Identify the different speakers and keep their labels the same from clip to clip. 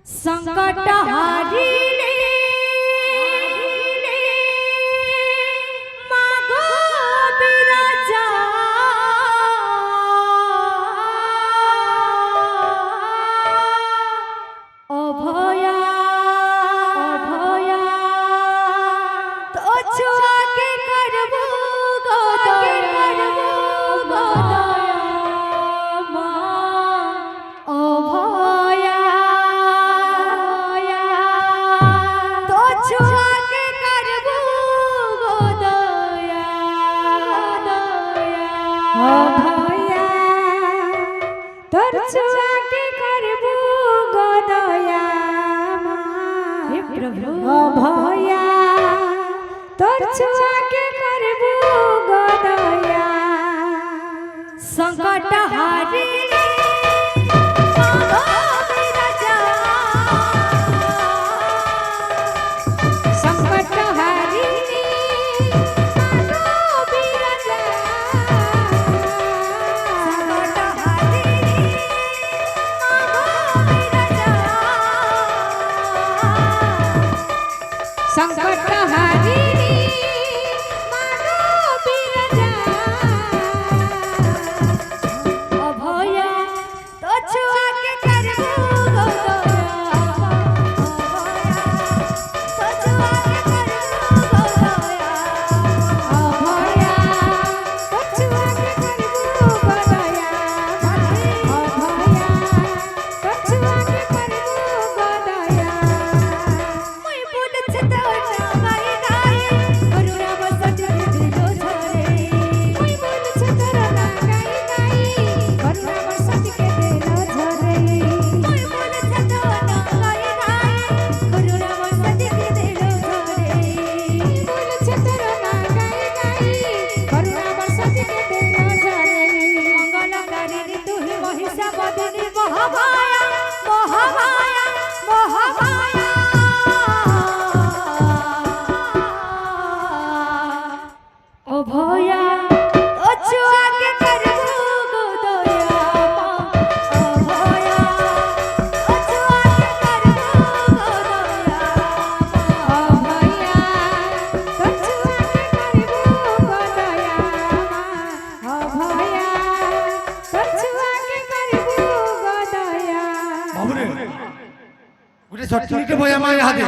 Speaker 1: संकट हारिले मागो बिराजा अभया अभया तो छुआ के करबो गोदया तोर छुआ के करबो गोदया हे प्रभु अभया तोर छुआ के करबो गोदया संकट हारिले मागो बिराजा संकट हारिले मागो बिराजा संकट हारिले मागो बिराजा अभया तो छुआ के करबो गोदया तो छुआ के करबो गोदया अभया तो छुआ के करबो गोदया अभया तो छुआ के करबो गोदया মই বলেছে তো গাই গাই করুণা বসত দিলো ঝরে মই বলেছে তো গাই গাই করুণা বসত দিলো ঝরে মই বলেছে তো গাই গাই করুণা বসত দিলো ঝরে মই বলেছে তো গাই গাই করুণা বসত দিলো ঝরে মঙ্গলকারিণী তুই মহিষাবদিনী মহামায়া মহামায়া মহামায়া अभया तो छुआ के करबो गोदया अभया तो छुआ के करबो गोदया अभया तो छुआ के करबो गोदया अभया तो छुआ के करबो गोदया
Speaker 2: बाबरे गुटे छटनीटे बया माय हाथे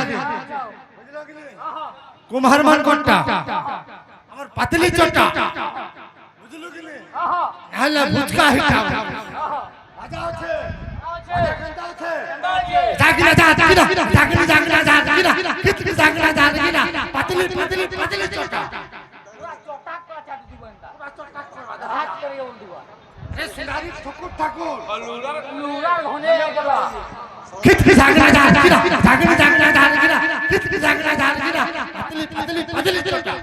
Speaker 2: कुम्हार मान कोट्टा আমার পাতলি চটা বুঝলো কি নে হ্যালা বুঝকা হিটা বাজা আছে গান্দা আছে জাগিনা জাগিনা জাগিনা জাগিনা জাগিনা কিতনি জাগিনা জাগিনা পাতলি পাতলি পাতলি চটা পুরা চটা কাটা দিবন্দা পুরা চটা করবা হাত করে উল দিবা এ সুনারি ঠাকুর ঠাকুর লুরা হনে গেলা কিতনি জাগিনা জাগিনা জাগিনা জাগিনা জাগিনা কিতনি জাগিনা জাগিনা পাতলি পাতলি পাতলি চটা